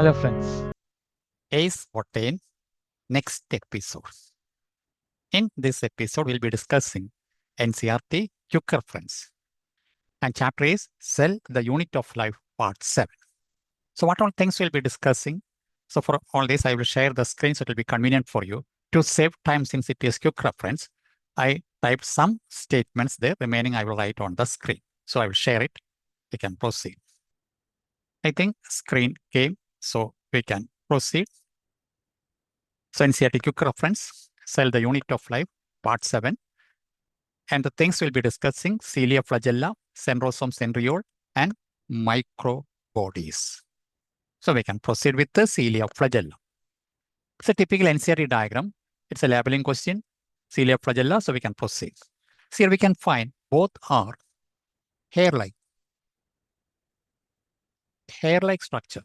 Hello friends. Ace Botane next episode. In this episode, we'll be discussing NCERT quick reference. And chapter is Cell, the Unit of Life, part 7. So what all things we'll be discussing? So for all this, I will share the screen so it will be convenient for you. To save time since it is quick reference, I typed some statements there. Remaining I will write on the screen. So I will share it. We can proceed. I think screen came, so we can proceed. So NCERT quick reference, Cell, the Unit of Life, part 7. And the things we'll be discussing, Cilia Flagella, Centrosome Centriole, and Microbodies. So we can proceed with the Cilia Flagella. It's a typical NCERT diagram. It's a labeling question, Cilia Flagella, so we can proceed. So here we can find both are hair-like structure,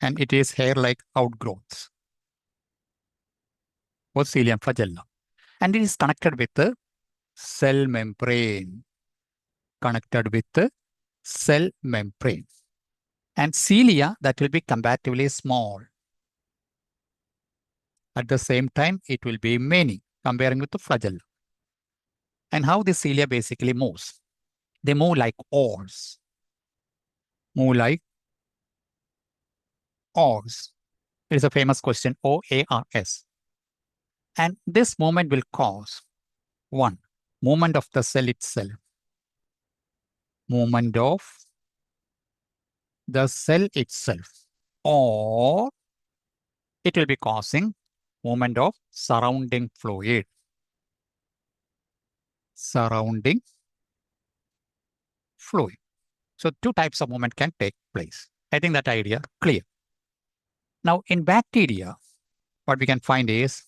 and it is hair-like outgrowths, both cilia and flagella. And it is connected with the cell membrane, And cilia, that will be comparatively small. At the same time, it will be many, comparing with the flagella. And how the cilia basically moves? They move like oars. It is a famous question, OARS. And this movement will cause one, movement of the cell itself. Movement of the cell itself. Or it will be causing movement of surrounding fluid. Surrounding fluid. So two types of movement can take place. I think that idea clear. Now in bacteria, what we can find is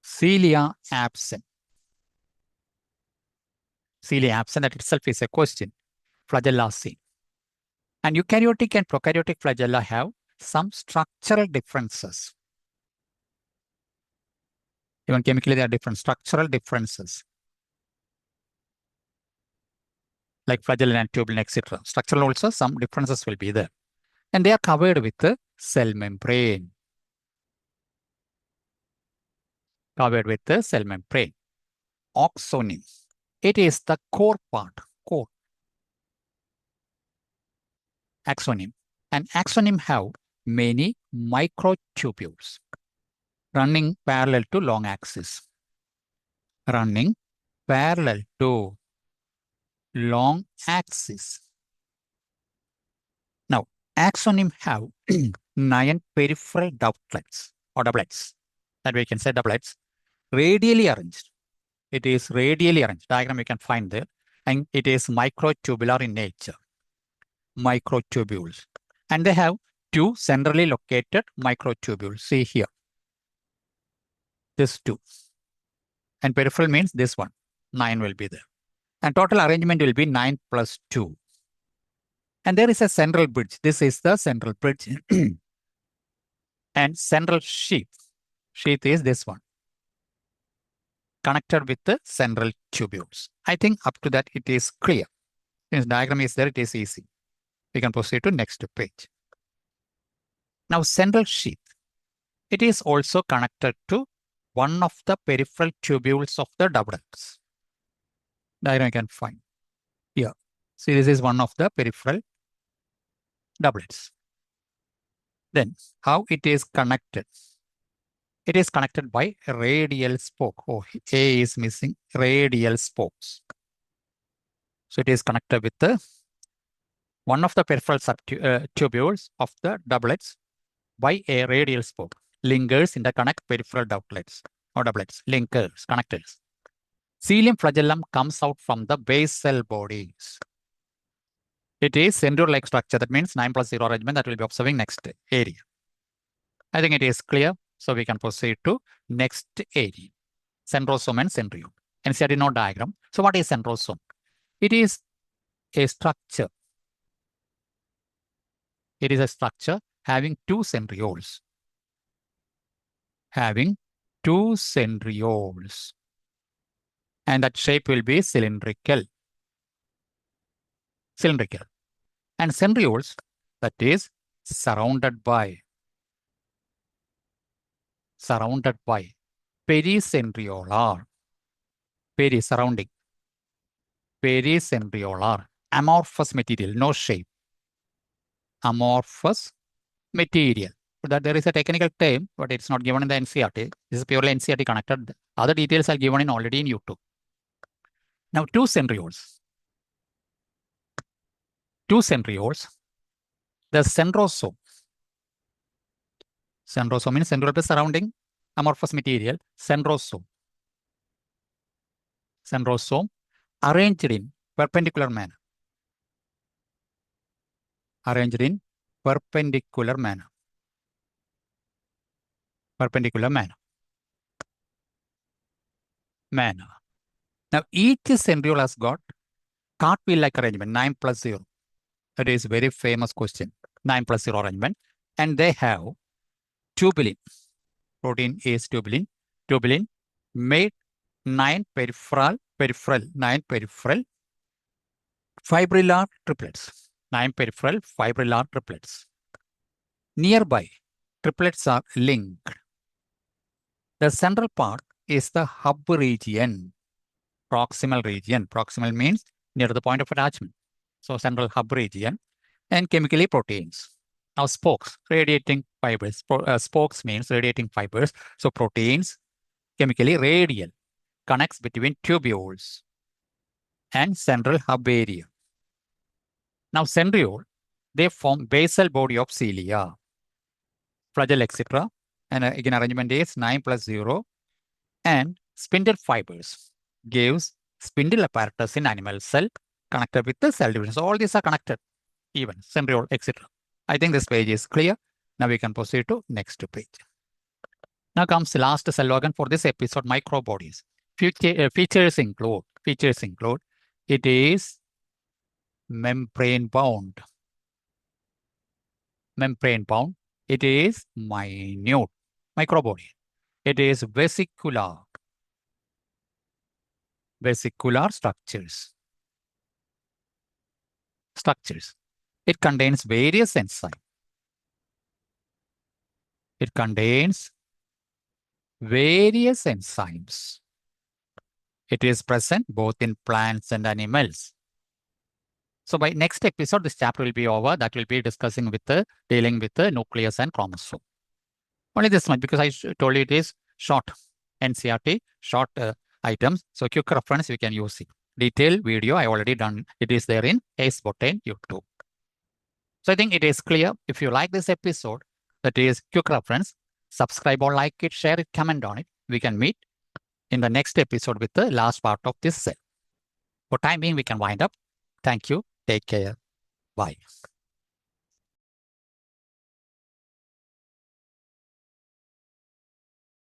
cilia absent. Cilia absent, that itself is a question. Flagella seen. And eukaryotic and prokaryotic flagella have some structural differences. Even chemically, there are different structural differences. Like flagellin and tubulin, etc. Structural also, some differences will be there. And they are covered with the cell membrane. Covered with the cell membrane. Axonym. It is the core part. Core. Axonym. And axonym have many microtubules running parallel to long axis. Running parallel to long axis. Now, axonym have 9 peripheral doublets or doublets. That we can say doublets. Radially arranged. It is radially arranged. Diagram you can find there. And it is microtubular in nature. Microtubules. And they have 2 centrally located microtubules. See here. This 2. And peripheral means this one. 9 will be there. And total arrangement will be 9 plus 2. And there is a central bridge. This is the central bridge. And central sheath. Sheath is this one. Connected with the central tubules. I think up to that it is clear. Since diagram is there, it is easy. We can proceed to next page. Now central sheath. It is also connected to one of the peripheral tubules of the doublets. Diagram you can find here. See, this is one of the peripheral doublets. Then how it is connected? It is connected by radial spoke. Oh, A is missing, radial spokes. So it is connected with the one of the peripheral tubules of the doublets by a radial spoke. Linkers interconnect peripheral doublets or doublets. Linkers, connectors. Cilium flagellum comes out from the basal bodies. It is centriole-like structure. That means 9 plus 0 arrangement that we'll be observing next area. I think it is clear. So we can proceed to next area. Centrosome and centriole. NCERT node diagram. So what is centrosome? It is a structure. It is a structure having 2 centrioles. Having 2 centrioles. And that shape will be cylindrical. Cylindrical. And centrioles, that is surrounded by pericentriolar, surrounding, pericentriolar, amorphous material, no shape, amorphous material. That there is a technical term, but it's not given in the NCERT. This is purely NCERT connected. Other details are given in already in YouTube. Now, two centrioles. The centrosome. Centrosome means central to surrounding amorphous material. Centrosome arranged in perpendicular manner. Perpendicular manner. Now, each centriole has got cartwheel-like arrangement, 9 plus 0. That is very famous question, 9 plus 0 arrangement. And they have tubulin. Protein is tubulin. Tubulin made 9 peripheral, 9 peripheral fibrillar triplets. 9 peripheral fibrillar triplets. Nearby, triplets are linked. The central part is the hub region, proximal region. Proximal means near the point of attachment. So central hub region, and chemically proteins. Now spokes, radiating fibers. Spokes means radiating fibers. So proteins, chemically radial, connects between tubules and central hub area. Now centriole, they form basal body of cilia, flagella, etc. And again, arrangement is 9 plus 0. And spindle fibers gives spindle apparatus in animal cell connected with the cell division. So all these are connected, even centriole, etc. I think this page is clear. Now we can proceed to next page. Now comes the last cell organ for this episode, microbodies. Features include, it is membrane bound. It is minute, microbody. It is vesicular structures. It contains various enzymes. It is present both in plants and animals. So by next episode, this chapter will be over. That will be discussing with dealing with the nucleus and chromosome. Only this much, because I told you it is short NCERT, short items. So quick reference, you can use it. Detailed video, I already done. It is there in Ace Button YouTube. So I think it is clear. If you like this episode, that is quick reference, subscribe or like it, share it, comment on it. We can meet in the next episode with the last part of this cell. For time being, we can wind up. Thank you. Take care. Bye.